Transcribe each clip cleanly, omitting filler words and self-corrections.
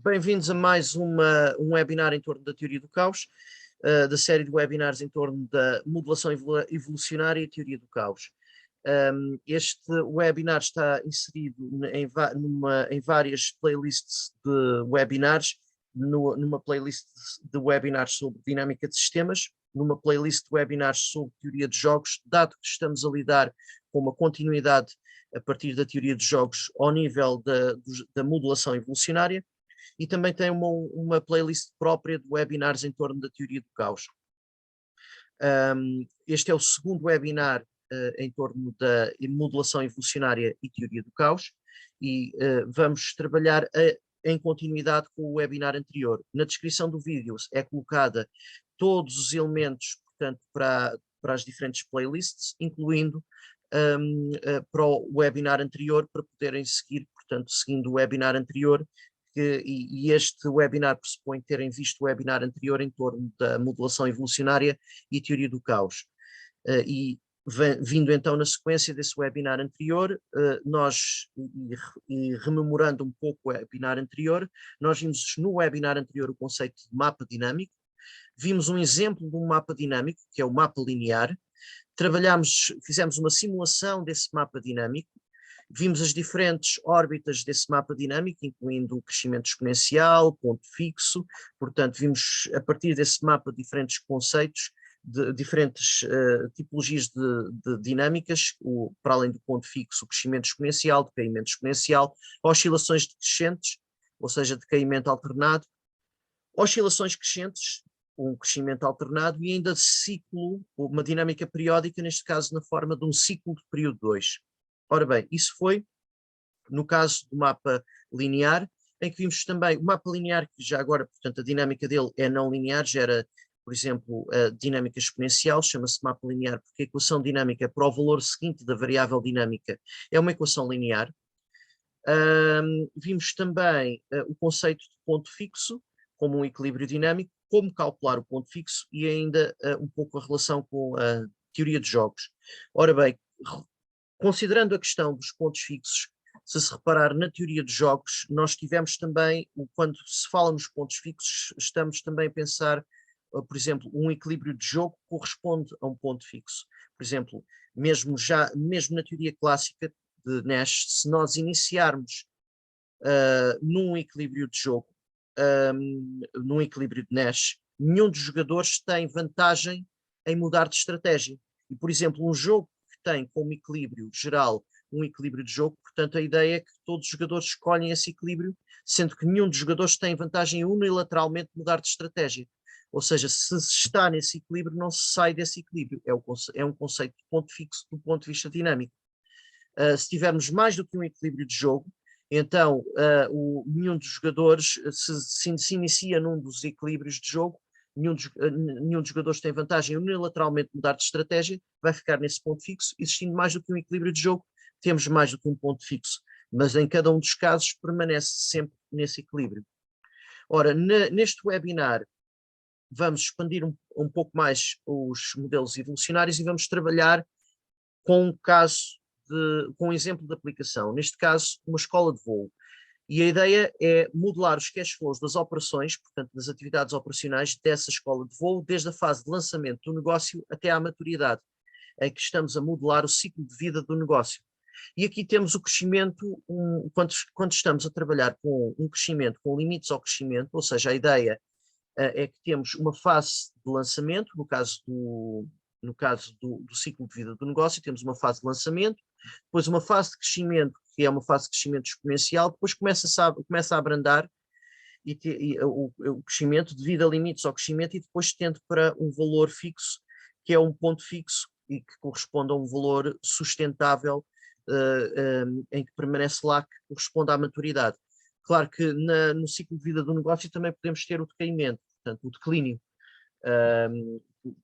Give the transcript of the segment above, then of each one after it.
Bem-vindos a mais um webinar em torno da teoria do caos, da série de webinars em torno da modelação evolucionária e teoria do caos. Este webinar está inserido em várias playlists de webinars, numa playlist de webinars sobre dinâmica de sistemas, numa playlist de webinars sobre teoria de jogos, dado que estamos a lidar com uma continuidade a partir da teoria de jogos ao nível da modelação evolucionária, e também tem uma playlist própria de webinars em torno da teoria do caos. Este é o segundo webinar em torno da modelação evolucionária e teoria do caos, e vamos trabalhar em continuidade com o webinar anterior. Na descrição do vídeo é colocada todos os elementos, portanto, para as diferentes playlists, incluindo para o webinar anterior, para poderem seguir, portanto, seguindo o webinar anterior, e este webinar pressupõe terem visto o webinar anterior em torno da modelação evolucionária e teoria do caos. E vindo então na sequência desse webinar anterior, rememorando um pouco o webinar anterior, nós vimos no webinar anterior o conceito de mapa dinâmico, vimos um exemplo de um mapa dinâmico, que é o mapa linear, fizemos uma simulação desse mapa dinâmico, vimos as diferentes órbitas desse mapa dinâmico, incluindo o crescimento exponencial, ponto fixo, portanto vimos a partir desse mapa diferentes conceitos, de diferentes tipologias de dinâmicas, para além do ponto fixo, o crescimento exponencial, decaimento exponencial, oscilações decrescentes, ou seja, decaimento alternado, oscilações crescentes, um crescimento alternado e ainda ciclo, uma dinâmica periódica, neste caso na forma de um ciclo de período 2. Ora bem, isso foi no caso do mapa linear, em que vimos também o mapa linear, que já agora, portanto, a dinâmica dele é não linear, gera, por exemplo, a dinâmica exponencial, chama-se mapa linear porque a equação dinâmica para o valor seguinte da variável dinâmica é uma equação linear. Vimos também o conceito de ponto fixo, como um equilíbrio dinâmico, como calcular o ponto fixo e ainda um pouco a relação com a teoria de jogos. Ora bem, considerando a questão dos pontos fixos, se reparar na teoria de jogos, nós tivemos também, quando se fala nos pontos fixos, estamos também a pensar, por exemplo, um equilíbrio de jogo corresponde a um ponto fixo. Por exemplo, mesmo na teoria clássica de Nash, se nós iniciarmos num equilíbrio de jogo, num equilíbrio de Nash, nenhum dos jogadores tem vantagem em mudar de estratégia. E, por exemplo, um jogo que tem como equilíbrio geral um equilíbrio de jogo, portanto a ideia é que todos os jogadores escolhem esse equilíbrio, sendo que nenhum dos jogadores tem vantagem em unilateralmente mudar de estratégia. Ou seja, se está nesse equilíbrio, não se sai desse equilíbrio. É um conceito de ponto fixo do ponto de vista dinâmico. Se tivermos mais do que um equilíbrio de jogo, então nenhum dos jogadores se inicia num dos equilíbrios de jogo, nenhum dos jogadores tem vantagem em unilateralmente mudar de estratégia, vai ficar nesse ponto fixo. Existindo mais do que um equilíbrio de jogo, temos mais do que um ponto fixo, mas em cada um dos casos permanece sempre nesse equilíbrio. Ora, neste webinar vamos expandir um pouco mais os modelos evolucionários e vamos trabalhar com um exemplo de aplicação, neste caso uma escola de voo. E a ideia é modelar os cash flows das operações, portanto das atividades operacionais dessa escola de voo, desde a fase de lançamento do negócio até à maturidade, em que estamos a modelar o ciclo de vida do negócio. E aqui temos o crescimento, quando estamos a trabalhar com um crescimento, com limites ao crescimento, ou seja, a ideia é que temos uma fase de lançamento, no caso do ciclo de vida do negócio, temos uma fase de lançamento, depois uma fase de crescimento, que é uma fase de crescimento exponencial, depois começa a abrandar o crescimento devido a limites ao crescimento e depois tende para um valor fixo, que é um ponto fixo e que corresponde a um valor sustentável em que permanece lá, que corresponde à maturidade. Claro que no ciclo de vida do negócio também podemos ter o decaimento, portanto o declínio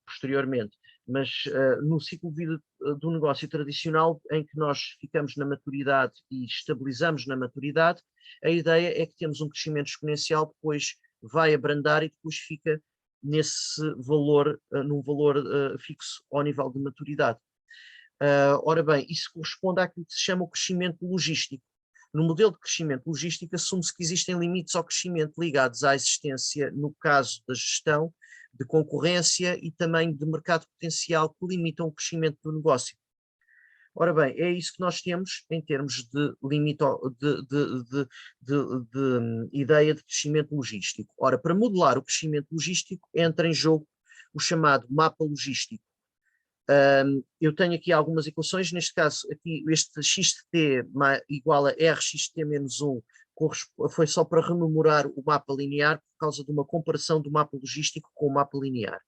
posteriormente, mas no ciclo de vida do negócio tradicional, em que nós ficamos na maturidade e estabilizamos na maturidade, a ideia é que temos um crescimento exponencial, depois vai abrandar e depois fica nesse valor, num valor fixo ao nível de maturidade. Ora bem, isso corresponde àquilo que se chama o crescimento logístico. No modelo de crescimento logístico, assume-se que existem limites ao crescimento ligados à existência, no caso da gestão, de concorrência e também de mercado potencial que limitam o crescimento do negócio. Ora bem, é isso que nós temos em termos de limite, de ideia de crescimento logístico. Ora, para modelar o crescimento logístico, entra em jogo o chamado mapa logístico. Eu tenho aqui algumas equações, neste caso, aqui este xt igual a rxt menos 1, foi só para rememorar o mapa linear por causa de uma comparação do mapa logístico com o mapa linear.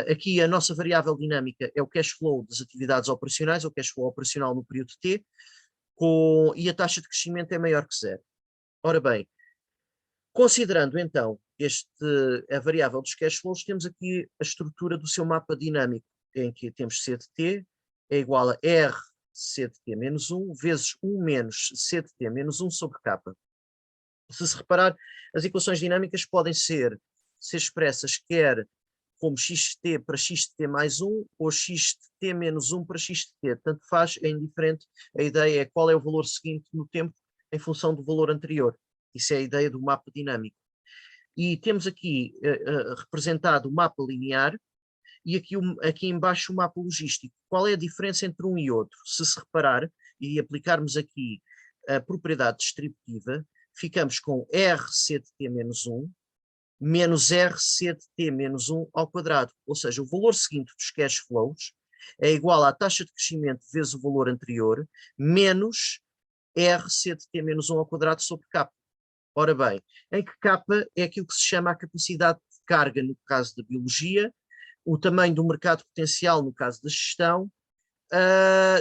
Aqui a nossa variável dinâmica é o cash flow das atividades operacionais, o cash flow operacional no período T, e a taxa de crescimento é maior que zero. Ora bem, considerando então a variável dos cash flows, temos aqui a estrutura do seu mapa dinâmico, em que temos C de T é igual a R C de T menos 1 vezes 1 menos C de T menos 1 sobre K. Se reparar, as equações dinâmicas podem ser expressas quer como xt para xt mais 1 ou xt menos 1 para xt. Tanto faz, é indiferente. A ideia é qual é o valor seguinte no tempo em função do valor anterior. Isso é a ideia do mapa dinâmico. E temos aqui representado o mapa linear e aqui embaixo o mapa logístico. Qual é a diferença entre um e outro? Se reparar e aplicarmos aqui a propriedade distributiva, ficamos com RC de T menos 1 menos RC de T menos 1 ao quadrado. Ou seja, o valor seguinte dos cash flows é igual à taxa de crescimento vezes o valor anterior, menos RC de T menos 1 ao quadrado sobre K. Ora bem, em que K é aquilo que se chama a capacidade de carga no caso da biologia, o tamanho do mercado potencial no caso da gestão,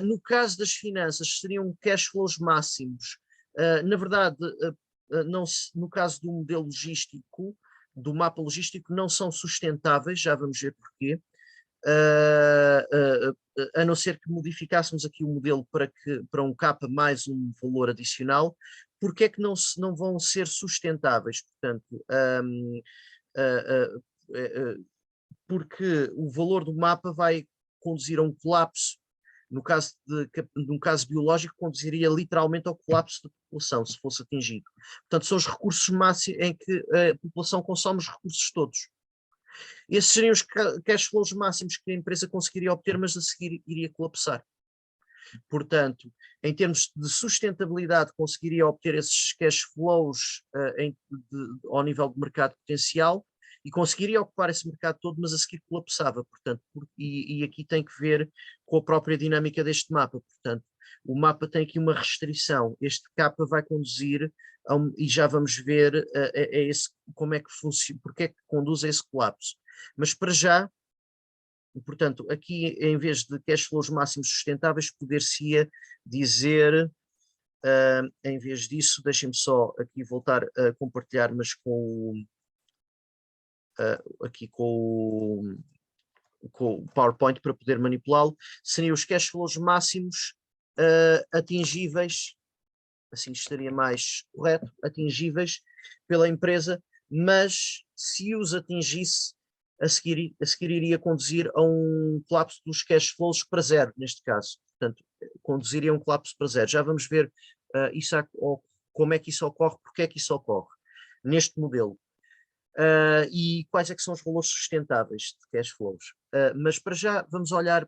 no caso das finanças seriam cash flows máximos. Na verdade, no caso do modelo logístico, do mapa logístico, não são sustentáveis, já vamos ver porquê, a não ser que modificássemos aqui o modelo para um K mais um valor adicional. Porque é que não vão ser sustentáveis? Portanto, porque o valor do mapa vai conduzir a um colapso. No caso biológico, conduziria literalmente ao colapso da população, se fosse atingido. Portanto, são os recursos máximos em que a população consome os recursos todos. Esses seriam os cash flows máximos que a empresa conseguiria obter, mas a seguir iria colapsar. Portanto, em termos de sustentabilidade, conseguiria obter esses cash flows ao nível de mercado potencial, e conseguiria ocupar esse mercado todo, mas a seguir colapsava. Portanto, e aqui tem que ver com a própria dinâmica deste mapa. Portanto, o mapa tem aqui uma restrição. Este K vai conduzir, e já vamos ver como é que funciona, porque é que conduz a esse colapso. Mas para já, portanto, aqui em vez de cash flows máximos sustentáveis, poder-se-ia dizer, em vez disso, deixem-me só aqui voltar a compartilhar, mas aqui com o PowerPoint para poder manipulá-lo, seriam os cash flows máximos atingíveis, assim estaria mais correto, atingíveis pela empresa, mas se os atingisse, a seguir iria conduzir a um colapso dos cash flows para zero, neste caso. Portanto, conduziria a um colapso para zero. Já vamos ver como é que isso ocorre, porque é que isso ocorre neste modelo. E quais é que são os valores sustentáveis de cash flows. Mas para já vamos olhar,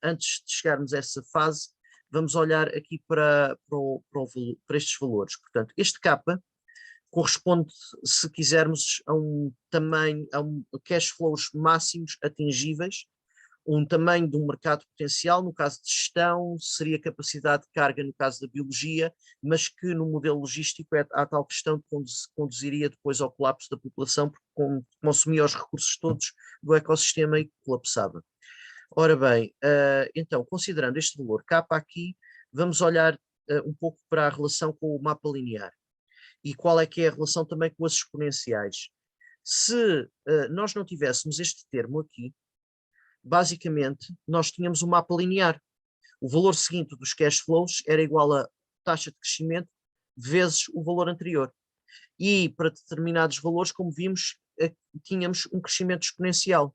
antes de chegarmos a essa fase, vamos olhar aqui para estes valores. Portanto, este K corresponde, se quisermos, a um tamanho, a um cash flows máximos atingíveis, um tamanho de um mercado potencial, no caso de gestão, seria capacidade de carga no caso da biologia, mas que no modelo logístico há tal questão de conduziria depois ao colapso da população, porque consumia os recursos todos do ecossistema e colapsava. Ora bem, então, considerando este valor K aqui, vamos olhar um pouco para a relação com o mapa linear. E qual é que é a relação também com as exponenciais. Se nós não tivéssemos este termo aqui, basicamente nós tínhamos um mapa linear. O valor seguinte dos cash flows era igual a taxa de crescimento vezes o valor anterior. E para determinados valores, como vimos, tínhamos um crescimento exponencial.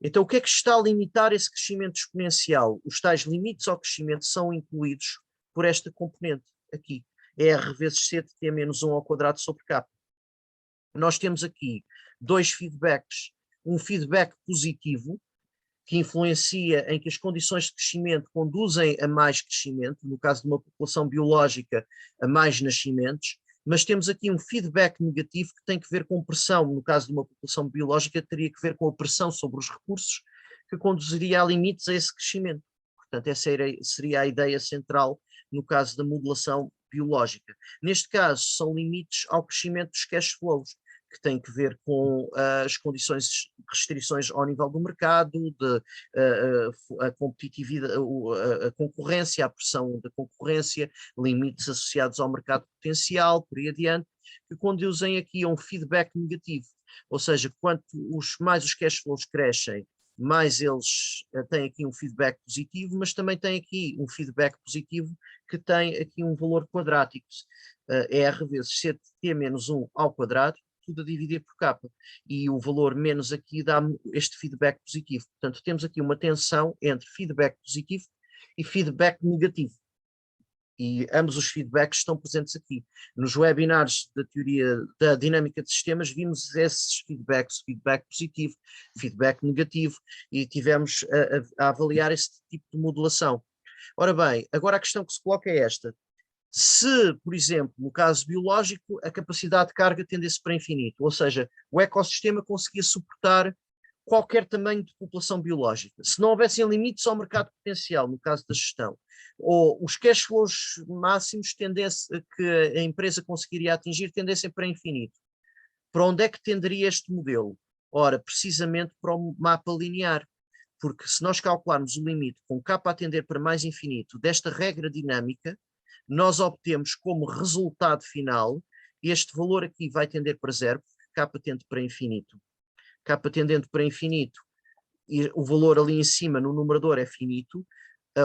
Então, o que é que está a limitar esse crescimento exponencial? Os tais limites ao crescimento são incluídos por esta componente. aqui. R vezes C de T menos 1 ao quadrado sobre K. Nós temos aqui dois feedbacks. Um feedback positivo, que influencia em que as condições de crescimento conduzem a mais crescimento, no caso de uma população biológica, a mais nascimentos, mas temos aqui um feedback negativo que tem que ver com pressão. No caso de uma população biológica, teria que ver com a pressão sobre os recursos, que conduziria a limites a esse crescimento. Portanto, essa seria a ideia central no caso da modulação biológica. Neste caso, são limites ao crescimento dos cash flows, que tem que ver com as condições, restrições ao nível do mercado, a competitividade, a concorrência, a pressão da concorrência, limites associados ao mercado potencial, por aí adiante, que conduzem aqui a um feedback negativo. Ou seja, quanto mais os cash flows crescem, mais eles têm aqui um feedback positivo, mas também têm aqui um feedback positivo que tem aqui um valor quadrático, R vezes C de T menos 1 ao quadrado, tudo a dividir por K, e o valor menos aqui dá este feedback positivo. Portanto, temos aqui uma tensão entre feedback positivo e feedback negativo. E ambos os feedbacks estão presentes aqui. Nos webinars da teoria da dinâmica de sistemas, vimos esses feedbacks, feedback positivo, feedback negativo, e tivemos a avaliar esse tipo de modulação. Ora bem, agora a questão que se coloca é esta. Se, por exemplo, no caso biológico, a capacidade de carga tendesse para infinito, ou seja, o ecossistema conseguia suportar qualquer tamanho de população biológica, se não houvessem limites ao mercado potencial, no caso da gestão, ou os cash flows máximos que a empresa conseguiria atingir tendessem para infinito, para onde é que tenderia este modelo? Ora, precisamente para o mapa linear, porque se nós calcularmos o limite com K a tender para mais infinito desta regra dinâmica, nós obtemos como resultado final, este valor aqui vai tender para zero, porque K tende para infinito. K tendendo para infinito, e o valor ali em cima no numerador é finito,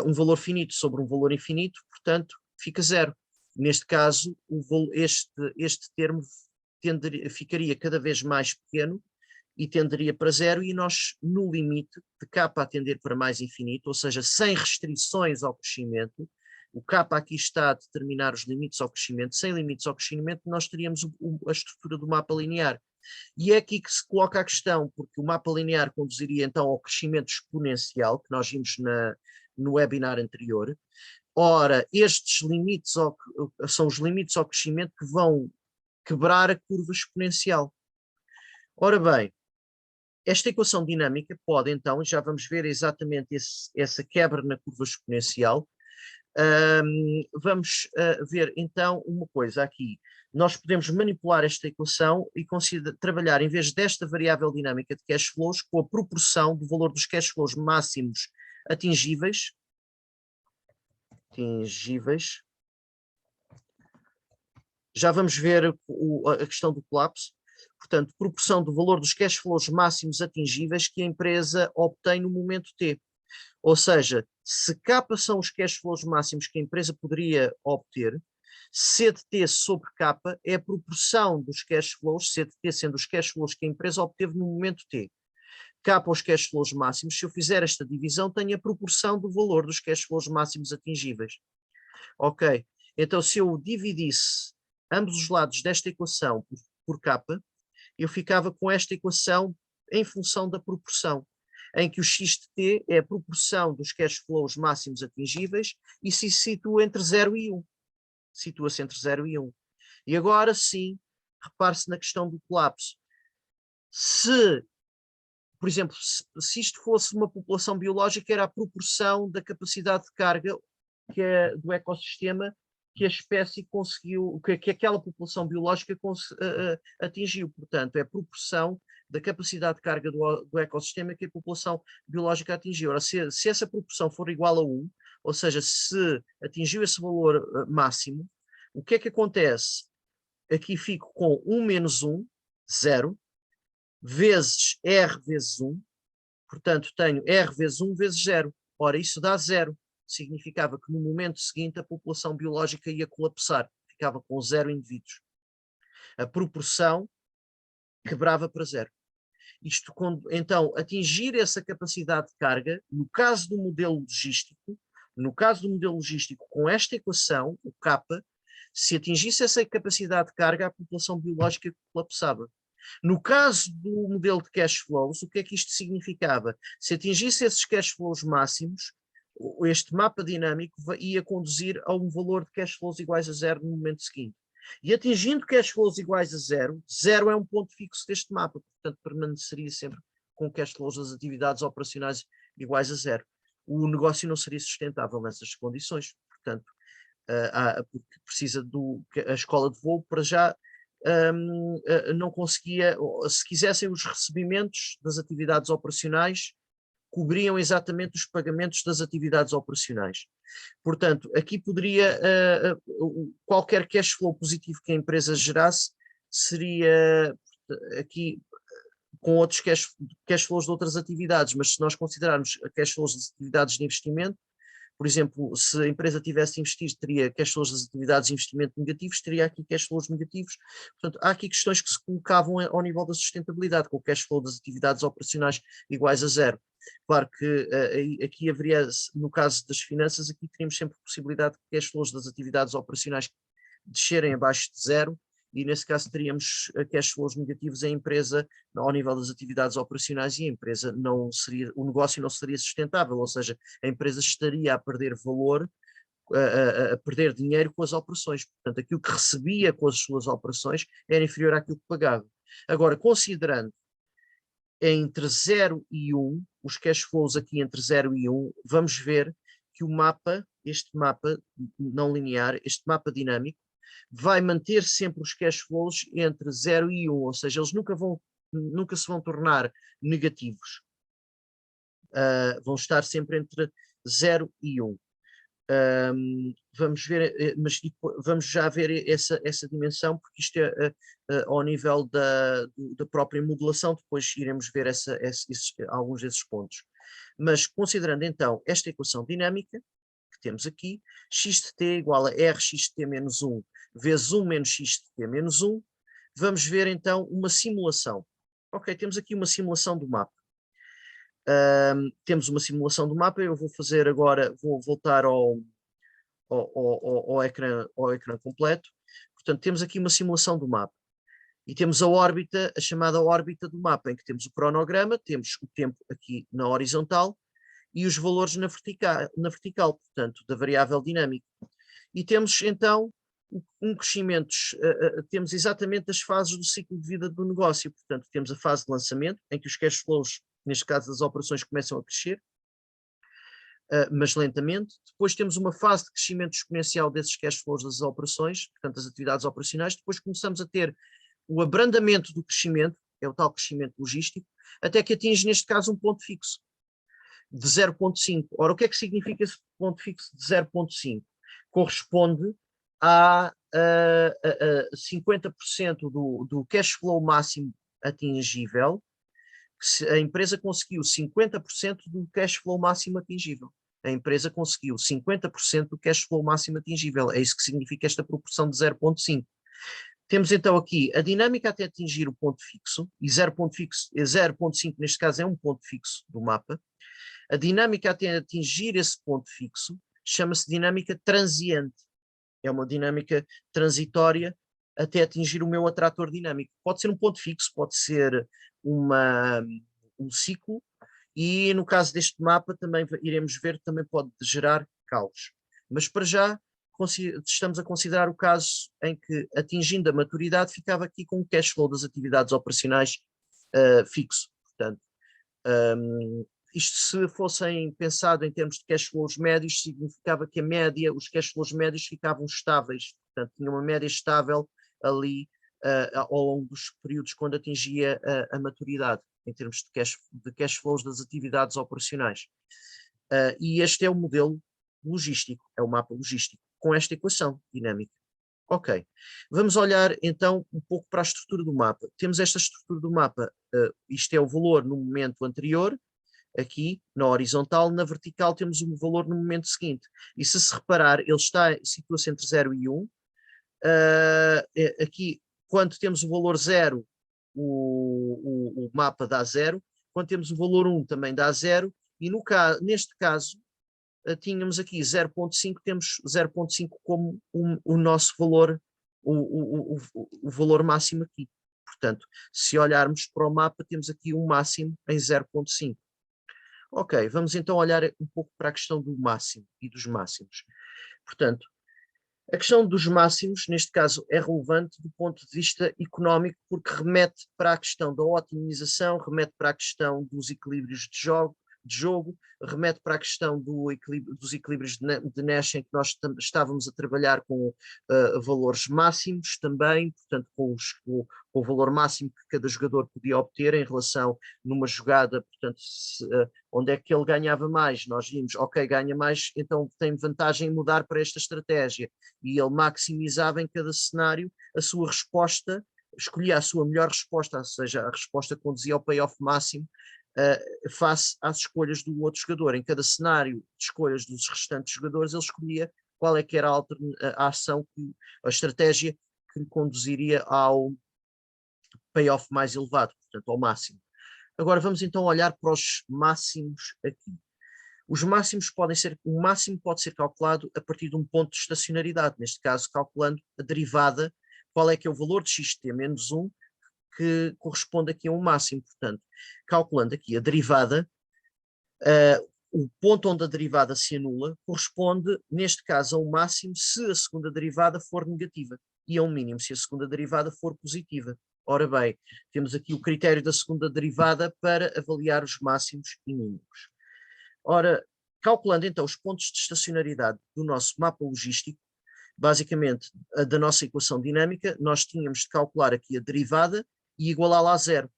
um valor finito sobre um valor infinito, portanto, fica zero. Neste caso, este termo ficaria cada vez mais pequeno e tenderia para zero, e nós, no limite de K a tender para mais infinito, ou seja, sem restrições ao crescimento, o K aqui está a determinar os limites ao crescimento, sem limites ao crescimento, nós teríamos a estrutura do mapa linear. E é aqui que se coloca a questão, porque o mapa linear conduziria então ao crescimento exponencial, que nós vimos no webinar anterior. Ora, estes limites são os limites ao crescimento que vão quebrar a curva exponencial. Ora bem, esta equação dinâmica pode então, já vamos ver exatamente essa quebra na curva exponencial. Vamos ver então uma coisa aqui. Nós podemos manipular esta equação e trabalhar, em vez desta variável dinâmica de cash flows, com a proporção do valor dos cash flows máximos atingíveis. Já vamos ver a questão do colapso. Portanto, proporção do valor dos cash flows máximos atingíveis que a empresa obtém no momento T. Ou seja, se K são os cash flows máximos que a empresa poderia obter, C de T sobre K é a proporção dos cash flows, C de T sendo os cash flows que a empresa obteve no momento T. K os cash flows máximos, se eu fizer esta divisão, tenho a proporção do valor dos cash flows máximos atingíveis. Ok, então se eu dividisse ambos os lados desta equação por K, eu ficava com esta equação em função da proporção, em que o x de t é a proporção dos cash flows máximos atingíveis e se situa entre 0 e 1. Situa-se entre 0 e 1. E agora sim, repare-se na questão do colapso. Se, por exemplo, se isto fosse uma população biológica, era a proporção da capacidade de carga do ecossistema que a espécie conseguiu, que aquela população biológica atingiu. Portanto, é a proporção da capacidade de carga do ecossistema que a população biológica atingiu. Ora, se essa proporção for igual a 1, ou seja, se atingiu esse valor máximo, o que é que acontece? Aqui fico com 1 menos 1, 0, vezes R vezes 1, portanto tenho R vezes 1 vezes 0. Ora, isso dá 0. Significava que no momento seguinte a população biológica ia colapsar, ficava com 0 indivíduos. A proporção quebrava para 0. Então, atingir essa capacidade de carga, no caso do modelo logístico, com esta equação, o K, Se atingisse essa capacidade de carga, a população biológica colapsava. No caso do modelo de cash flows, o que é que isto significava? Se atingisse esses cash flows máximos, este mapa dinâmico ia conduzir a um valor de cash flows iguais a zero no momento seguinte. E atingindo cash flows iguais a zero, zero é um ponto fixo deste mapa, portanto permaneceria sempre com cash flows das atividades operacionais iguais a zero. O negócio não seria sustentável nessas condições, portanto, porque precisa a escola de voo para já não conseguia, se quisessem os recebimentos das atividades operacionais, cobriam exatamente os pagamentos das atividades operacionais. Portanto, aqui poderia, qualquer cash flow positivo que a empresa gerasse, seria aqui com outros cash flows de outras atividades, mas se nós considerarmos cash flows das atividades de investimento, por exemplo, se a empresa tivesse de investir, teria cash flows das atividades de investimento negativos, teria aqui cash flows negativos. Portanto, há aqui questões que se colocavam ao nível da sustentabilidade, com o cash flow das atividades operacionais iguais a zero. Claro que aqui haveria, no caso das finanças, aqui teríamos sempre a possibilidade de cash flows das atividades operacionais descerem abaixo de zero, e nesse caso teríamos cash flows negativos em empresa ao nível das atividades operacionais, e a empresa não seria, o negócio não seria sustentável, ou seja, a empresa estaria a perder valor, a perder dinheiro com as operações. Portanto, aquilo que recebia com as suas operações era inferior àquilo que pagava. Agora, considerando entre 0 e 1, os cash flows aqui entre 0 e 1, vamos ver que o mapa, este mapa não linear, este mapa dinâmico, vai manter sempre os cash flows entre 0 e 1, ou seja, eles nunca se vão tornar negativos. Vão estar sempre entre 0 e 1. Vamos ver, mas vamos já ver essa dimensão, porque isto é ao nível da própria modulação, depois iremos ver alguns desses pontos. Mas considerando então esta equação dinâmica que temos aqui, x de t igual a rx de t menos 1 vezes 1 menos x de t menos 1, vamos ver então uma simulação. Ok, temos aqui uma simulação do mapa. Temos uma simulação do mapa, eu vou fazer agora, vou voltar ao ecrã completo. Portanto, temos aqui uma simulação do mapa. E temos a órbita, a chamada órbita do mapa, em que temos o cronograma, temos o tempo aqui na horizontal e os valores na vertical, portanto, da variável dinâmica. E temos então um crescimento, temos exatamente as fases do ciclo de vida do negócio. Portanto, temos a fase de lançamento, em que os cash flows, neste caso das operações, começam a crescer, mas lentamente. Depois temos uma fase de crescimento exponencial desses cash flows das operações, portanto, das atividades operacionais. Depois começamos a ter o abrandamento do crescimento, é o tal crescimento logístico, até que atinge, neste caso, um ponto fixo de 0,5. Ora, o que é que significa esse ponto fixo de 0,5? Corresponde a 50% do cash flow máximo atingível, que a empresa conseguiu 50% do cash flow máximo atingível. A empresa conseguiu 50% do cash flow máximo atingível. É isso que significa esta proporção de 0,5. Temos então aqui a dinâmica até atingir o ponto fixo, e 0,5 neste caso é um ponto fixo do mapa. A dinâmica até atingir esse ponto fixo chama-se dinâmica transiente. É uma dinâmica transitória até atingir o meu atrator dinâmico. Pode ser um ponto fixo, pode ser um ciclo, e no caso deste mapa também iremos ver, também pode gerar caos. Mas para já estamos a considerar o caso em que, atingindo a maturidade, ficava aqui com o cash flow das atividades operacionais fixo. Portanto, isto, se fossem pensado em termos de cash flows médios, significava que a média, os cash flows médios ficavam estáveis, portanto tinha uma média estável ali ao longo dos períodos quando atingia a maturidade, em termos de cash flows das atividades operacionais. E este é o modelo logístico, é o mapa logístico, com esta equação dinâmica. Ok, vamos olhar então um pouco para a estrutura do mapa. Temos esta estrutura do mapa, isto é o valor no momento anterior, aqui na horizontal, na vertical temos um valor no momento seguinte. E se reparar, ele situa-se entre 0 e 1. Aqui, quando temos o valor 0, o mapa dá 0. Quando temos o valor 1, também dá 0. E neste caso, tínhamos aqui 0,5, temos 0,5 como o nosso valor, o valor máximo aqui. Portanto, se olharmos para o mapa, temos aqui um máximo em 0,5. Ok, vamos então olhar um pouco para a questão do máximo e dos máximos. Portanto, a questão dos máximos, neste caso, é relevante do ponto de vista económico, porque remete para a questão da otimização, remete para a questão dos equilíbrios de jogo, remete para a questão dos equilíbrios de Nash, em que nós estávamos a trabalhar com valores máximos também, portanto, com o valor máximo que cada jogador podia obter em relação numa jogada, portanto, onde é que ele ganhava mais, nós vimos, ok, ganha mais, então tem vantagem em mudar para esta estratégia, e ele maximizava em cada cenário a sua resposta, escolhia a sua melhor resposta, ou seja, a resposta que conduzia ao payoff máximo, face às escolhas do outro jogador. Em cada cenário de escolhas dos restantes jogadores, ele escolhia qual é que era a ação, a estratégia que lhe conduziria ao payoff mais elevado, portanto, ao máximo. Agora vamos então olhar para os máximos aqui. Os máximos o máximo pode ser calculado a partir de um ponto de estacionariedade, neste caso calculando a derivada, qual é que é o valor de xt menos 1, que corresponde aqui a um máximo. Portanto, calculando aqui a derivada, o ponto onde a derivada se anula corresponde, neste caso, a um máximo se a segunda derivada for negativa e a um mínimo se a segunda derivada for positiva. Ora bem, temos aqui o critério da segunda derivada para avaliar os máximos e mínimos. Ora, calculando então os pontos de estacionariedade do nosso mapa logístico, basicamente da nossa equação dinâmica, nós tínhamos de calcular aqui a derivada e igualá-la a zero.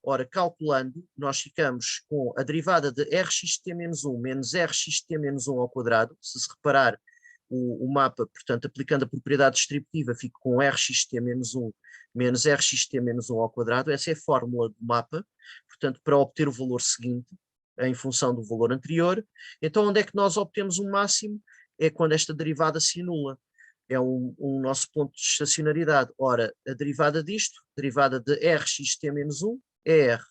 Ora, calculando, nós ficamos com a derivada de rxt-1 menos rxt-1 ao quadrado. Se reparar o mapa, portanto, aplicando a propriedade distributiva, fico com rxt-1 menos rxt-1 ao quadrado. Essa é a fórmula do mapa, portanto, para obter o valor seguinte, em função do valor anterior. Então, onde é que nós obtemos um máximo? É quando esta derivada se anula. É o nosso ponto de estacionariedade. Ora, a derivada disto, derivada de rxt-1, é r.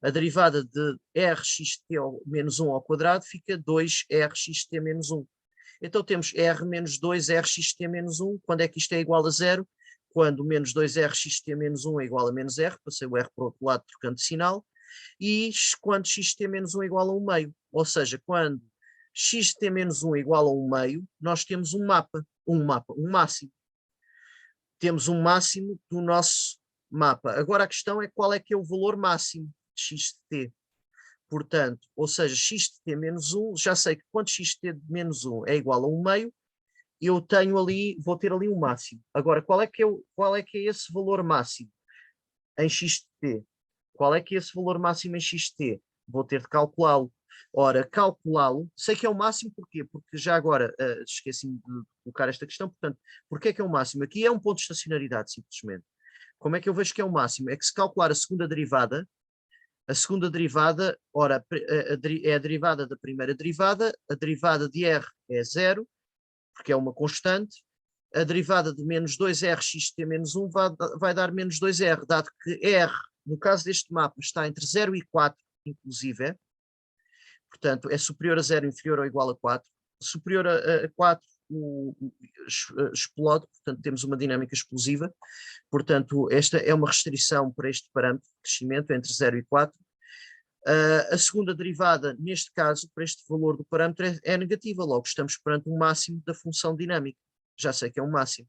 A derivada de rxt-1 ao quadrado fica 2rxt-1. Então temos r menos 2rxt-1. Quando é que isto é igual a zero? Quando menos 2rxt-1 é igual a menos r, passei o r para o outro lado trocando de sinal, e quando xt-1 é igual a 1 meio. Ou seja, quando xt-1 é igual a 1 meio, nós temos um máximo. Temos um máximo do nosso mapa. Agora a questão é qual é que é o valor máximo de xt. Portanto, ou seja, xt menos 1, já sei que quando xt menos 1 é igual a 1 meio, eu tenho ali, vou ter ali um máximo. Agora, qual é que é esse valor máximo em xt? Qual é que é esse valor máximo em xt? Vou ter de calculá-lo. Ora, calculá-lo, sei que é o máximo, porquê? Porque já agora esqueci-me de colocar esta questão, portanto, porquê é que é o máximo? Aqui é um ponto de estacionalidade, simplesmente. Como é que eu vejo que é o máximo? É que se calcular a segunda derivada, ora, é a derivada da primeira derivada, a derivada de r é zero, porque é uma constante, a derivada de menos 2rxt menos 1 vai dar menos 2r, dado que r, no caso deste mapa, está entre 0 e 4, inclusive, portanto, é superior a 0, inferior ou igual a 4. Superior a 4 explode, portanto temos uma dinâmica explosiva, portanto esta é uma restrição para este parâmetro de crescimento entre 0 e 4. A segunda derivada, neste caso, para este valor do parâmetro é negativa, logo estamos perante um máximo da função dinâmica, já sei que é um máximo,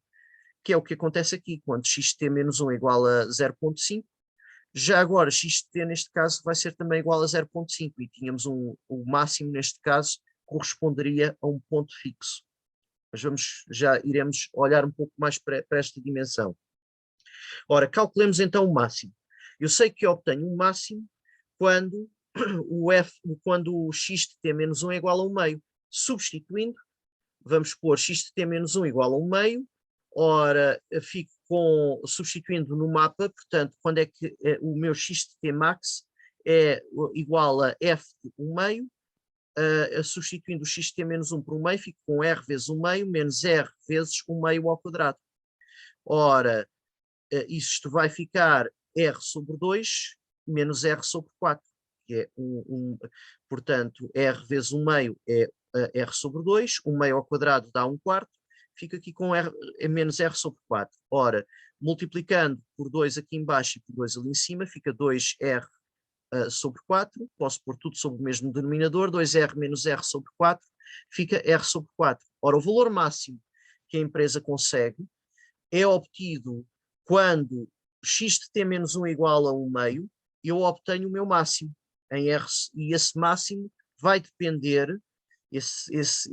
que é o que acontece aqui, quando xt menos 1 é igual a 0,5, já agora xt neste caso vai ser também igual a 0,5 e tínhamos o máximo neste caso corresponderia a um ponto fixo. Mas já iremos olhar um pouco mais para esta dimensão. Ora, calculemos então o máximo. Eu sei que obtenho um máximo quando o xt menos 1 é igual a 1 meio. Substituindo, vamos pôr xt menos 1 igual a 1 meio. Ora, fico substituindo no mapa, portanto, quando é que o meu xt max é igual a f de 1 meio, substituindo o xt menos 1 por 1 meio, fico com r vezes 1 meio menos r vezes 1 meio ao quadrado. Ora, isto vai ficar r sobre 2 menos r sobre 4, que é portanto, R vezes 1 meio é R sobre 2, 1 meio ao quadrado dá 1 quarto, fica aqui com R, é menos R sobre 4. Ora, multiplicando por 2 aqui em baixo e por 2 ali em cima, fica 2R sobre 4, posso pôr tudo sobre o mesmo denominador, 2R menos R sobre 4, fica R sobre 4. Ora, o valor máximo que a empresa consegue é obtido quando x de t menos 1 é igual a 1 meio, eu obtenho o meu máximo em R, e esse máximo vai depender, esse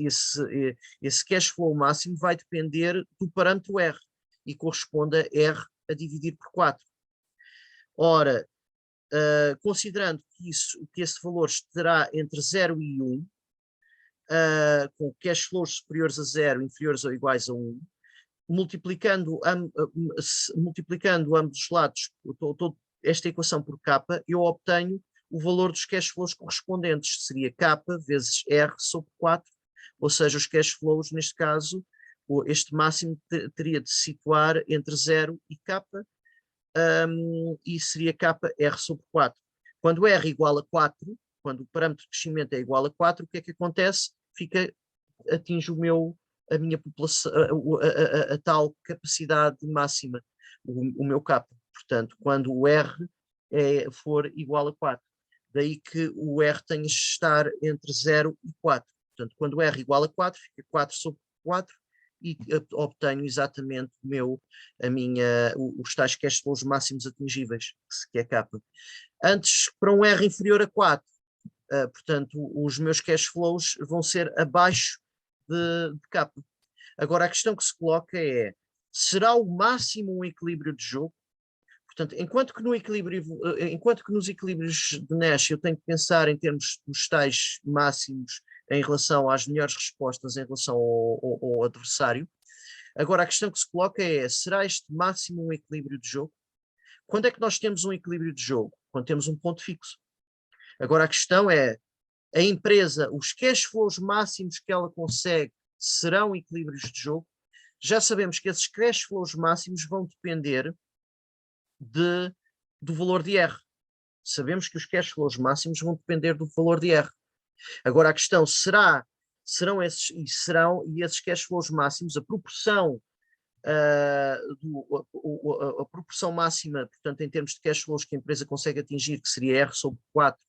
cash flow máximo vai depender do parâmetro R, e corresponde a R a dividir por 4. Ora, considerando que esse valor estará entre 0 e 1, com cash flows superiores a 0, inferiores ou iguais a 1, multiplicando ambos os lados, esta equação por K, eu obtenho o valor dos cash flows correspondentes, seria K vezes R sobre 4, ou seja, os cash flows, neste caso, este máximo teria de se situar entre 0 e K, e seria K R sobre 4. Quando R igual a 4, quando o parâmetro de crescimento é igual a 4, o que é que acontece? Atinge a minha população, a tal capacidade máxima, o meu K. Portanto, quando o R for igual a 4. Daí que o R tem de estar entre 0 e 4. Portanto, quando o R é igual a 4, fica 4 sobre 4 e obtenho exatamente os tais cash flows máximos atingíveis, que é K. Antes, para um R inferior a 4, portanto, os meus cash flows vão ser abaixo de K. Agora, a questão que se coloca é, será o máximo um equilíbrio de jogo? Portanto, enquanto que nos equilíbrios de Nash eu tenho que pensar em termos dos tais máximos em relação às melhores respostas em relação ao adversário, agora a questão que se coloca é, será este máximo um equilíbrio de jogo? Quando é que nós temos um equilíbrio de jogo? Quando temos um ponto fixo. Agora a questão é, a empresa, os cash flows máximos que ela consegue serão equilíbrios de jogo? Já sabemos que esses cash flows máximos vão depender do valor de R. Sabemos que os cash flows máximos vão depender do valor de R. Agora a questão serão esses cash flows máximos, a proporção a proporção máxima, portanto, em termos de cash flows que a empresa consegue atingir, que seria R sobre 4,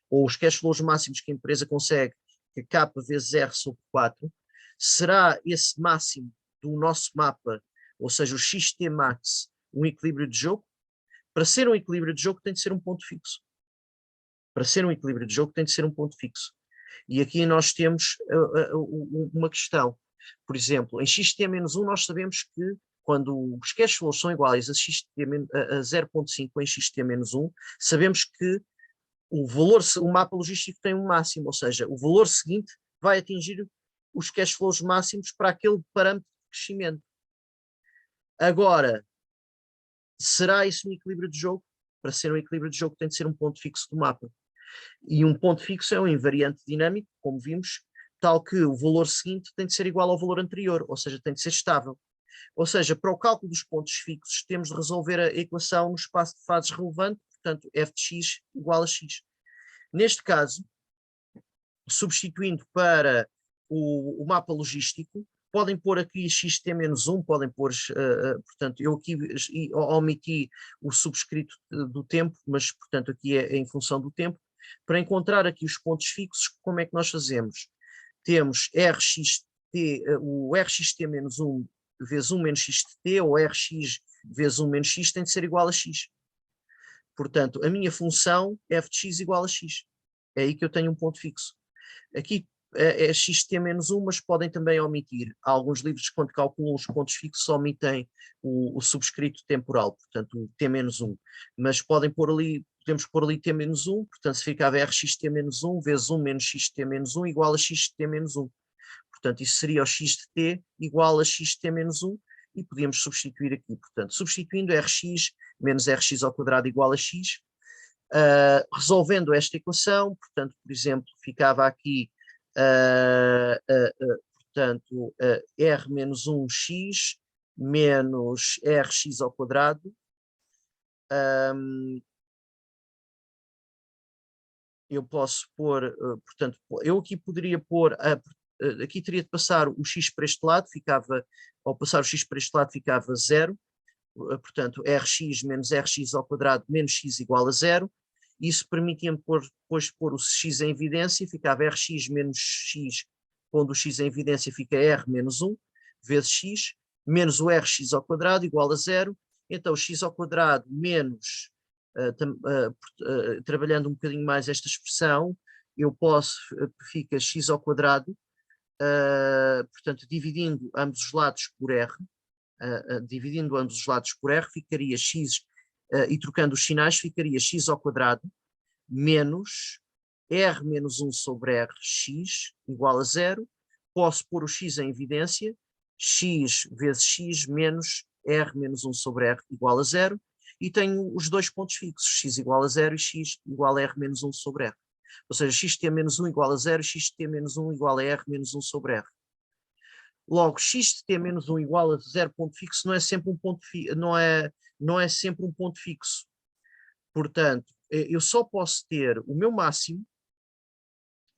ou os cash flows máximos que a empresa consegue, que é K vezes R sobre 4, será esse máximo do nosso mapa, ou seja, o XT max, um equilíbrio de jogo? Para ser um equilíbrio de jogo tem de ser um ponto fixo. Para ser um equilíbrio de jogo tem de ser um ponto fixo. E aqui nós temos uma questão. Por exemplo, em XT-1 nós sabemos que quando os cash flows são iguais a 0.5 em XT-1, sabemos que o mapa logístico tem um máximo, ou seja, o valor seguinte vai atingir os cash flows máximos para aquele parâmetro de crescimento. Agora, será isso um equilíbrio de jogo? Para ser um equilíbrio de jogo tem de ser um ponto fixo do mapa. E um ponto fixo é um invariante dinâmico, como vimos, tal que o valor seguinte tem de ser igual ao valor anterior, ou seja, tem de ser estável. Ou seja, para o cálculo dos pontos fixos, temos de resolver a equação no espaço de fases relevante, portanto, f de x igual a x. Neste caso, substituindo para o mapa logístico, podem pôr aqui xt-1, podem pôr, portanto, eu aqui omiti o subscrito do tempo, mas, portanto, aqui é em função do tempo. Para encontrar aqui os pontos fixos, como é que nós fazemos? Temos o rxt-1 vezes 1 menos xt, ou rx vezes 1 menos x tem de ser igual a x. Portanto, a minha função f de x igual a x. É aí que eu tenho um ponto fixo. Aqui é xt-1, mas podem também omitir. Há alguns livros, quando calculam os pontos fixos, omitem o subscrito temporal, portanto, o t-1. Mas podemos pôr ali t-1, portanto, se ficava rxt-1 vezes 1 menos xt-1 igual a xt-1. Portanto, isso seria o x de t igual a xt-1, e podíamos substituir aqui. Portanto, substituindo rx menos rx ao quadrado igual a x, resolvendo esta equação, portanto, por exemplo, ficava aqui, portanto, r menos 1x menos rx ao quadrado, eu posso pôr, portanto, eu aqui poderia pôr, aqui teria de passar o x para este lado, ficava, ao passar o x para este lado ficava 0, portanto, rx menos rx ao quadrado menos x igual a 0. Isso permitia-me depois pôr o x em evidência, ficava rx menos x, pondo o x em evidência fica r menos 1, vezes x, menos o rx ao quadrado igual a 0. Então, x ao quadrado menos, trabalhando um bocadinho mais esta expressão, eu posso, fica x ao quadrado, portanto, dividindo ambos os lados por r, dividindo ambos os lados por r, ficaria x, e trocando os sinais, ficaria x ao quadrado menos r menos 1 sobre r, x igual a 0. Posso pôr o x em evidência, x vezes x menos r menos 1 sobre r igual a 0. E tenho os dois pontos fixos, x igual a 0 e x igual a r menos 1 sobre r. Ou seja, xt menos 1 igual a 0 e xt menos 1 igual a r menos 1 sobre r. Logo, x de t menos 1 igual a 0 ponto fixo não é sempre um ponto, não é sempre um ponto fixo. Portanto, eu só posso ter o meu máximo,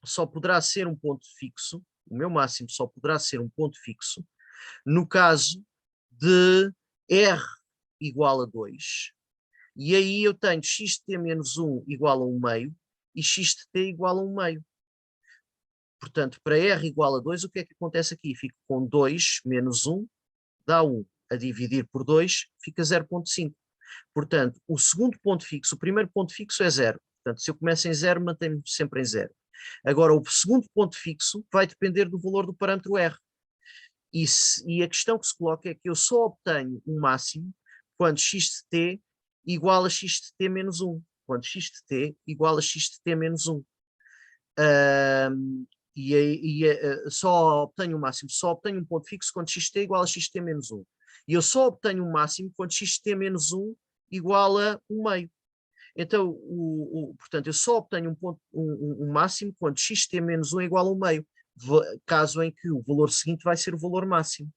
só poderá ser um ponto fixo, o meu máximo só poderá ser um ponto fixo, no caso de r igual a 2. E aí eu tenho x de t menos 1 igual a 1 meio e x de t igual a 1 meio. Portanto, para r igual a 2, o que é que acontece aqui? Fico com 2 menos 1 dá 1. A dividir por 2 fica 0,5. Portanto, o segundo ponto fixo, o primeiro ponto fixo é 0. Portanto, se eu começo em 0, mantenho-me sempre em 0. Agora, o segundo ponto fixo vai depender do valor do parâmetro r. E a questão que se coloca é que eu só obtenho um máximo quando x de t igual a x de t menos 1. Quando x de t igual a x de t menos 1. Só obtenho o máximo, só obtenho um ponto fixo quando xt é igual a xt menos 1. E eu só obtenho o máximo quando xt menos 1 igual a 1 meio. Então, portanto, eu só obtenho um máximo quando xt menos 1 é igual a 1 meio, caso em que o valor seguinte vai ser o valor máximo.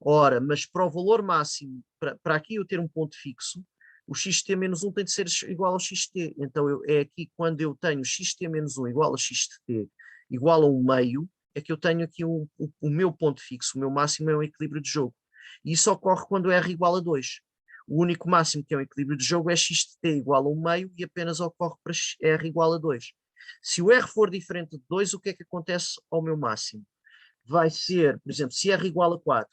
Ora, mas para o valor máximo, para aqui eu ter um ponto fixo, o xt menos 1 tem de ser igual ao xt. Então, é aqui quando eu tenho xt menos 1 igual a xt igual a 1 meio, é que eu tenho aqui o meu ponto fixo, o meu máximo é um equilíbrio de jogo. E isso ocorre quando r igual a 2. O único máximo que é um equilíbrio de jogo é xt igual a 1 meio e apenas ocorre para r igual a 2. Se o r for diferente de 2, o que é que acontece ao meu máximo? Vai ser, por exemplo, se r igual a 4,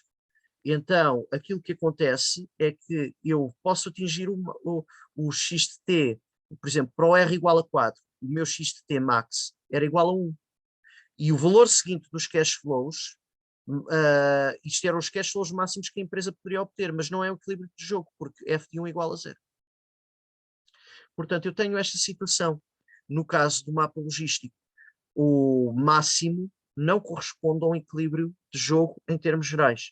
então aquilo que acontece é que eu posso atingir o xt, por exemplo, para o r igual a 4, o meu xt max era igual a 1. E o valor seguinte dos cash flows, isto eram os cash flows máximos que a empresa poderia obter, mas não é o equilíbrio de jogo, porque f de 1 igual a 0. Portanto, eu tenho esta situação. No caso do mapa logístico, o máximo não corresponde a um equilíbrio de jogo em termos gerais.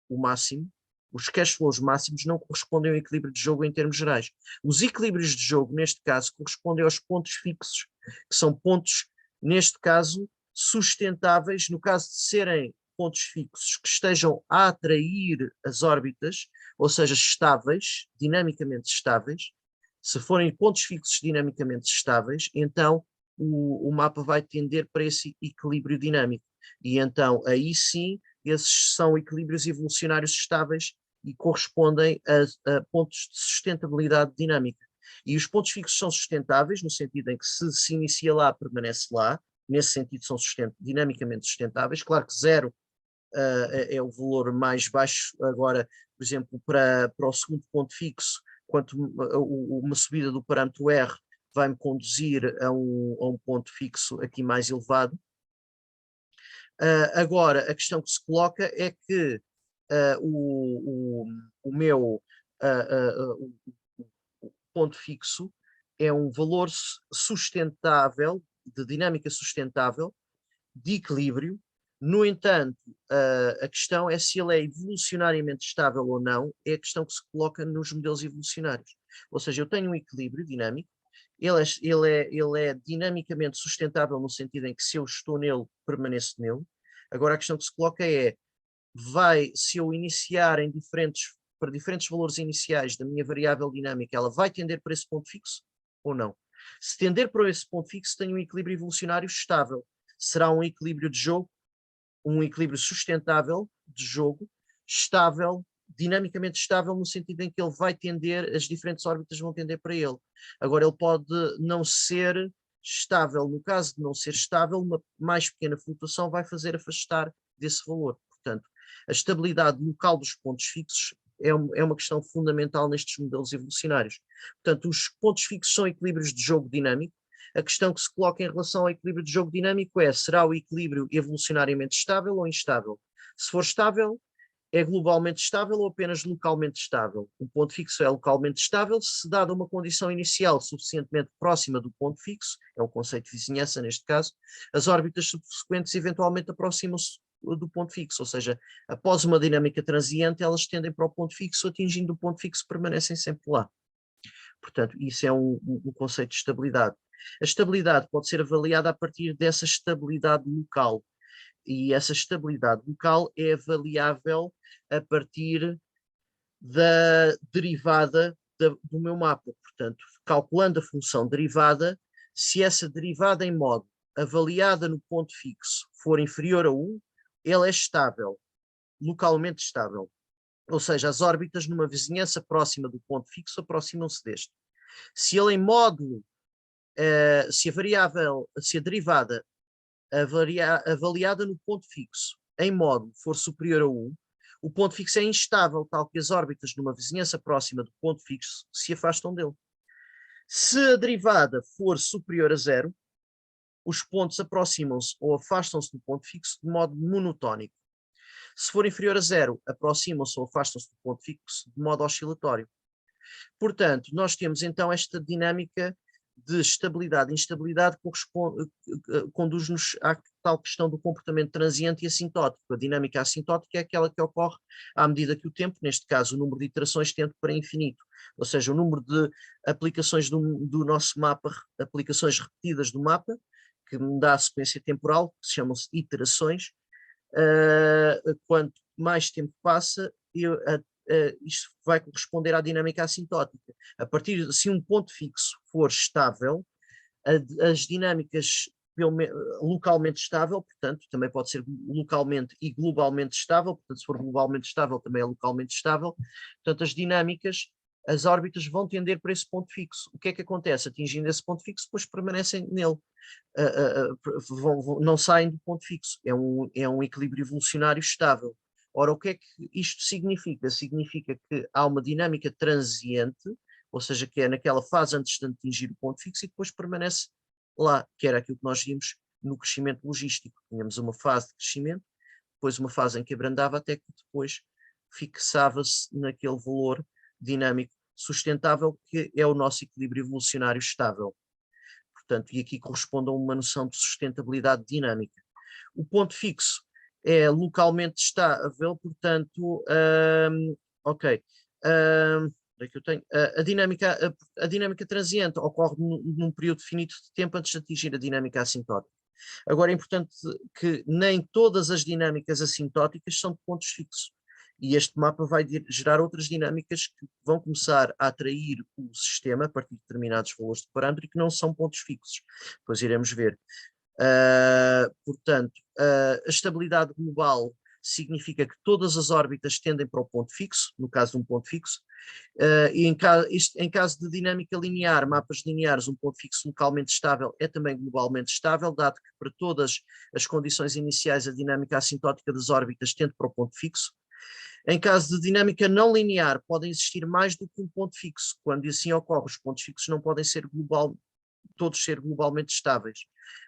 O máximo, os cash flows máximos não correspondem ao equilíbrio de jogo em termos gerais. Os equilíbrios de jogo, neste caso, correspondem aos pontos fixos, que são pontos, neste caso, sustentáveis, no caso de serem pontos fixos que estejam a atrair as órbitas, ou seja, estáveis, dinamicamente estáveis. Se forem pontos fixos dinamicamente estáveis, então o mapa vai tender para esse equilíbrio dinâmico. E então, aí sim, esses são equilíbrios evolucionários estáveis e correspondem a pontos de sustentabilidade dinâmica. E os pontos fixos são sustentáveis, no sentido em que se inicia lá, permanece lá, nesse sentido são dinamicamente sustentáveis. Claro que 0 é o valor mais baixo. Agora, por exemplo, para o segundo ponto fixo, quanto uma subida do parâmetro R vai-me conduzir a um ponto fixo aqui mais elevado. Agora, a questão que se coloca é que o meu ponto fixo é um valor sustentável, de dinâmica sustentável, de equilíbrio. No entanto, a questão é se ele é evolucionariamente estável ou não, é a questão que se coloca nos modelos evolucionários. Ou seja, eu tenho um equilíbrio dinâmico, ele é dinamicamente sustentável no sentido em que se eu estou nele, permaneço nele. Agora a questão que se coloca é, se eu iniciar para diferentes valores iniciais da minha variável dinâmica, ela vai tender para esse ponto fixo ou não? Se tender para esse ponto fixo, tem um equilíbrio evolucionário estável. Será um equilíbrio de jogo, um equilíbrio sustentável de jogo, estável, dinamicamente estável, no sentido em que ele vai tender, as diferentes órbitas vão tender para ele. Agora, ele pode não ser estável. No caso de não ser estável, uma mais pequena flutuação vai fazer afastar desse valor. Portanto, a estabilidade local dos pontos fixos é uma questão fundamental nestes modelos evolucionários. Portanto, os pontos fixos são equilíbrios de jogo dinâmico. A questão que se coloca em relação ao equilíbrio de jogo dinâmico é: será o equilíbrio evolucionariamente estável ou instável? Se for estável, é globalmente estável ou apenas localmente estável? Um ponto fixo é localmente estável se dada uma condição inicial suficientemente próxima do ponto fixo, é o conceito de vizinhança neste caso, as órbitas subsequentes eventualmente aproximam-se do ponto fixo, ou seja, após uma dinâmica transiente, elas tendem para o ponto fixo, atingindo o ponto fixo, permanecem sempre lá. Portanto, isso é um conceito de estabilidade. A estabilidade pode ser avaliada a partir dessa estabilidade local, e essa estabilidade local é avaliável a partir da derivada do meu mapa. Portanto, calculando a função derivada, se essa derivada em modo avaliada no ponto fixo for inferior a 1, ele é estável, localmente estável. Ou seja, as órbitas numa vizinhança próxima do ponto fixo aproximam-se deste. Se ele em módulo, se a derivada avaliada no ponto fixo em módulo for superior a 1, o ponto fixo é instável, tal que as órbitas numa vizinhança próxima do ponto fixo se afastam dele. Se a derivada for superior a 0, os pontos aproximam-se ou afastam-se do ponto fixo de modo monotónico. Se for inferior a 0, aproximam-se ou afastam-se do ponto fixo de modo oscilatório. Portanto, nós temos então esta dinâmica de estabilidade e instabilidade conduz-nos à tal questão do comportamento transiente e assintótico. A dinâmica assintótica é aquela que ocorre à medida que o tempo, neste caso o número de iterações, tende para infinito. Ou seja, o número de aplicações do nosso mapa, aplicações repetidas do mapa, que me dá a sequência temporal, que se chamam-se iterações. Quanto mais tempo passa, isto vai corresponder à dinâmica assintótica. A partir de, se um ponto fixo for estável, as dinâmicas localmente estável, portanto, também pode ser localmente e globalmente estável, portanto, se for globalmente estável, também é localmente estável. Portanto, as dinâmicas, as órbitas vão tender para esse ponto fixo. O que é que acontece? Atingindo esse ponto fixo, depois permanecem nele. Não saem do ponto fixo. É um equilíbrio evolucionário estável. Ora, o que é que isto significa? Significa que há uma dinâmica transiente, ou seja, que é naquela fase antes de atingir o ponto fixo e depois permanece lá, que era aquilo que nós vimos no crescimento logístico. Tínhamos uma fase de crescimento, depois uma fase em que abrandava, até que depois fixava-se naquele valor dinâmico sustentável, que é o nosso equilíbrio evolucionário estável. Portanto, e aqui corresponde a uma noção de sustentabilidade dinâmica. O ponto fixo é localmente estável, portanto, ok. É que eu tenho? A dinâmica transiente ocorre num período finito de tempo antes de atingir a dinâmica assintótica. Agora é importante que nem todas as dinâmicas assintóticas são de pontos fixos. E este mapa vai gerar outras dinâmicas que vão começar a atrair o sistema a partir de determinados valores de parâmetro e que não são pontos fixos. Depois iremos ver. Portanto, a estabilidade global significa que todas as órbitas tendem para o ponto fixo, no caso de um ponto fixo, e em caso de dinâmica linear, mapas lineares, um ponto fixo localmente estável é também globalmente estável, dado que para todas as condições iniciais a dinâmica assintótica das órbitas tende para o ponto fixo. Em caso de dinâmica não linear, podem existir mais do que um ponto fixo. Quando assim ocorre, os pontos fixos não podem ser todos ser globalmente estáveis.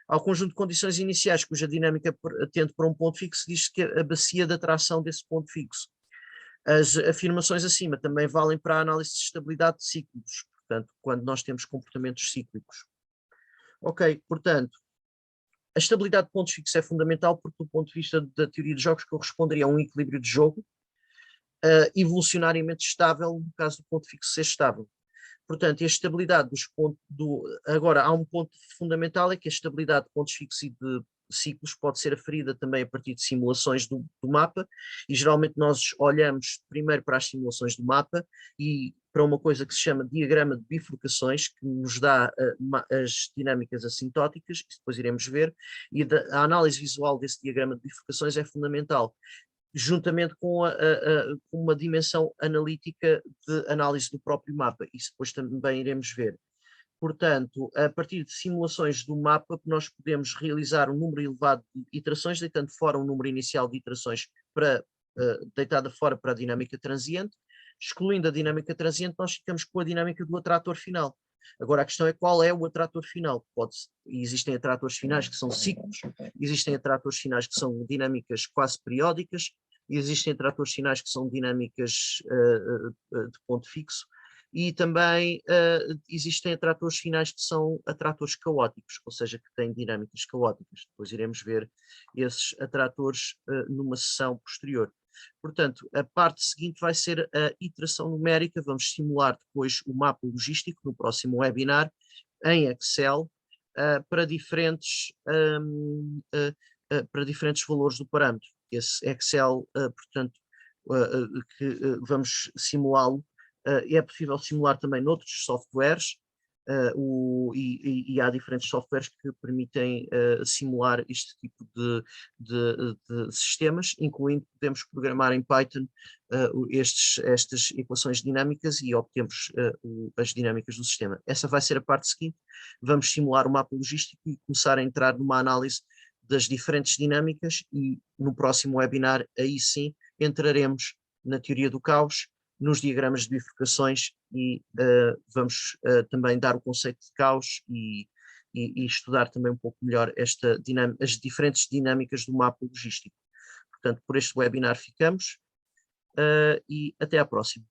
Ao conjunto de condições iniciais cuja dinâmica tende para um ponto fixo, diz que a bacia de atração desse ponto fixo. As afirmações acima também valem para a análise de estabilidade de ciclos, portanto, quando nós temos comportamentos cíclicos. Ok, portanto, a estabilidade de pontos fixos é fundamental porque, do ponto de vista da teoria de jogos, corresponderia a um equilíbrio de jogo evolucionariamente estável, no caso do ponto fixo ser estável. Portanto, a estabilidade dos pontos. Agora, há um ponto fundamental: é que a estabilidade de pontos fixos e de ciclos pode ser aferida também a partir de simulações do mapa, e geralmente nós olhamos primeiro para as simulações do mapa e para uma coisa que se chama diagrama de bifurcações, que nos dá as dinâmicas assintóticas, que depois iremos ver, e a análise visual desse diagrama de bifurcações é fundamental, juntamente com uma dimensão analítica de análise do próprio mapa. Isso depois também iremos ver. Portanto, a partir de simulações do mapa, nós podemos realizar um número elevado de iterações, deitando fora um número inicial de iterações deitada fora para a dinâmica transiente. Excluindo a dinâmica transiente, nós ficamos com a dinâmica do atrator final. Agora, a questão é qual é o atrator final. Existem atratores finais que são ciclos, existem atratores finais que são dinâmicas quase periódicas, existem atratores finais que são dinâmicas de ponto fixo, e também existem atratores finais que são atratores caóticos, ou seja, que têm dinâmicas caóticas. Depois iremos ver esses atratores numa sessão posterior. Portanto, a parte seguinte vai ser a iteração numérica. Vamos simular depois o mapa logístico no próximo webinar em Excel para diferentes valores do parâmetro. Esse Excel, portanto, que vamos simulá-lo. É possível simular também noutros softwares, e há diferentes softwares que permitem simular este tipo de sistemas, incluindo podemos programar em Python estas equações dinâmicas e obtemos as dinâmicas do sistema. Essa vai ser a parte seguinte. Vamos simular o mapa logístico e começar a entrar numa análise das diferentes dinâmicas, e no próximo webinar aí sim entraremos na teoria do caos, nos diagramas de bifurcações, e vamos também dar o conceito de caos e estudar também um pouco melhor as diferentes dinâmicas do mapa logístico. Portanto, por este webinar ficamos e até à próxima.